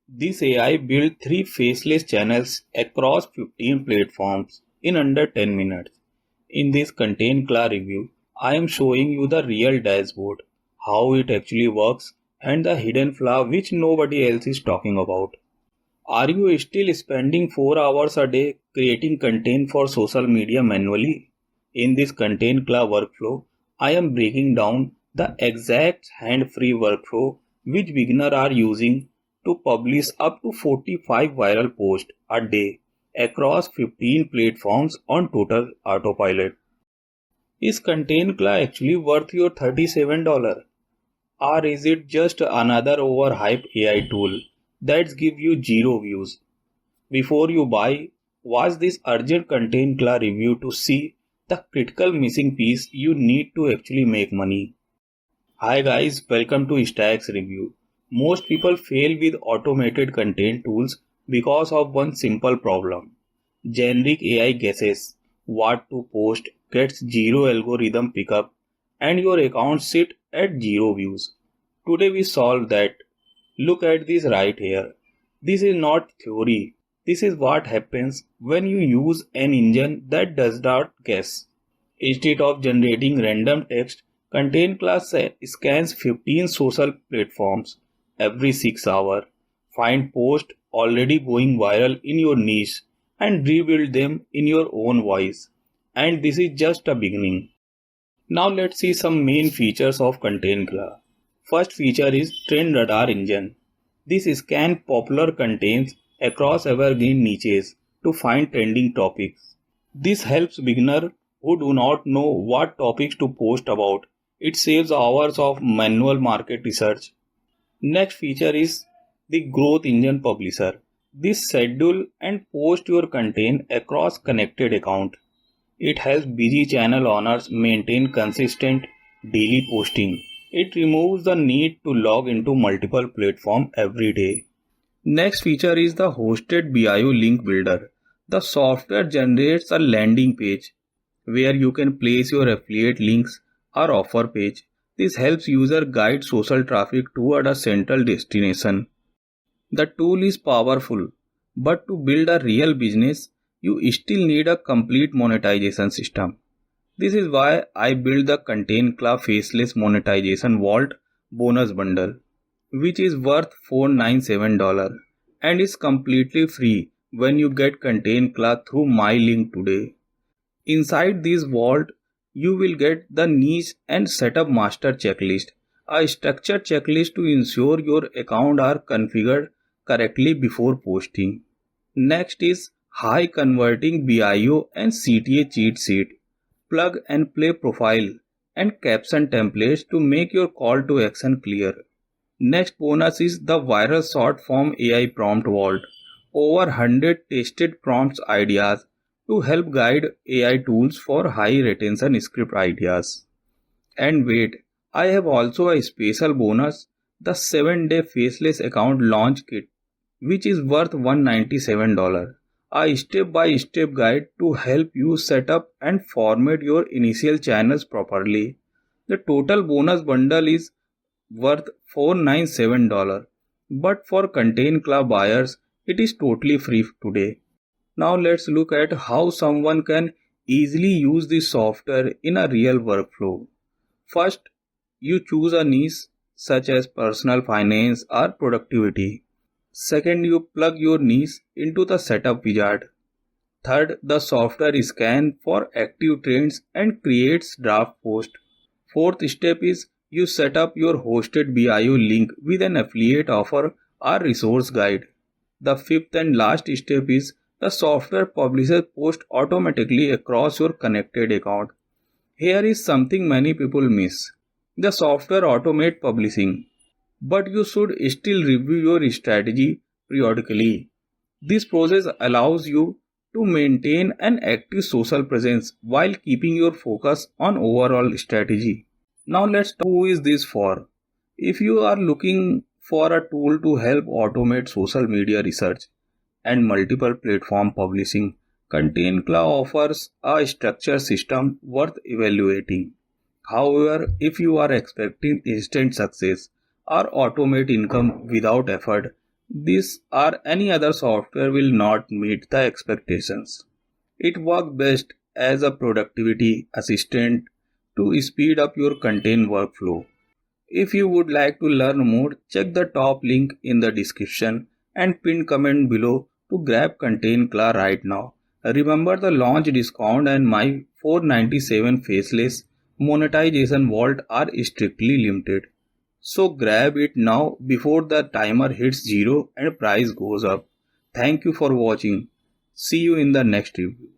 This AI built 3 faceless channels across 15 platforms in under 10 minutes. In this ContentClaw review, I am showing you the real dashboard, how it actually works, and the hidden flaw which nobody else is talking about. Are you still spending 4 hours a day creating content for social media manually? In this ContentClaw workflow, I am breaking down the exact hand-free workflow which beginners are using to publish up to 45 viral posts a day across 15 platforms on total autopilot. Is ContentClaw actually worth your $37? Or is it just another overhyped AI tool that gives you zero views? Before you buy, watch this urgent ContentClaw review to see the critical missing piece you need to actually make money. Hi guys, welcome to Stacks Review. Most people fail with automated content tools because of one simple problem. Generic AI guesses what to post, gets zero algorithm pickup, and your account sit at zero views. Today we solve that. Look at this right here. This is not theory. This is what happens when you use an engine that does not guess. Instead of generating random text, ContentClaw scans 15 social platforms every 6 hours, find posts already going viral in your niche, and rebuild them in your own voice. And this is just a beginning. Now let's see some main features of ContentClaw. First feature is Trend Radar Engine. This scans popular contents across evergreen niches to find trending topics. This helps beginners who do not know what topics to post about. It saves hours of manual market research. Next feature is the Growth Engine Publisher. This schedule and post your content across connected accounts. It helps busy channel owners maintain consistent daily posting. It removes the need to log into multiple platforms every day. Next feature is the Hosted BIO Link Builder. The software generates a landing page where you can place your affiliate links or offer page. This helps user guide social traffic toward a central destination. The tool is powerful, but to build a real business, you still need a complete monetization system. This is why I built the ContentClaw Faceless Monetization Vault bonus bundle, which is worth $497 and is completely free when you get ContentClaw through my link today. Inside this vault, you will get the niche and setup master checklist, a structured checklist to ensure your account are configured correctly before posting. Next is high converting BIO and CTA cheat sheet, plug and play profile and caption templates to make your call to action clear. Next bonus is the viral short form AI prompt vault, over 100 tested prompts ideas to help guide AI tools for high retention script ideas. And wait, I have also a special bonus, the 7-day faceless account launch kit, which is worth $197. A step-by-step guide to help you set up and format your initial channels properly. The total bonus bundle is worth $497, but for ContentClaw buyers, it is totally free today. Now let's look at how someone can easily use this software in a real workflow. First, you choose a niche such as personal finance or productivity. Second, you plug your niche into the setup wizard. Third, the software scans for active trends and creates draft post. Fourth step is you set up your hosted BIO link with an affiliate offer or resource guide. The fifth and last step is the software publishes posts automatically across your connected account. Here is something many people miss. The software automates publishing, but you should still review your strategy periodically. This process allows you to maintain an active social presence while keeping your focus on overall strategy. Now let's talk who is this for. If you are looking for a tool to help automate social media research and multiple platform publishing, ContentClaw offers a structured system worth evaluating. However, if you are expecting instant success or automate income without effort, This or any other software will not meet the expectations. It works best as a productivity assistant to speed up your content workflow. If you would like to learn more, check the top link in the description and pinned comment below to grab ContentClaw right now. Remember the launch discount and my 497 faceless monetization vault are strictly limited. So grab it now before the timer hits zero and price goes up. Thank you for watching. See you in the next review.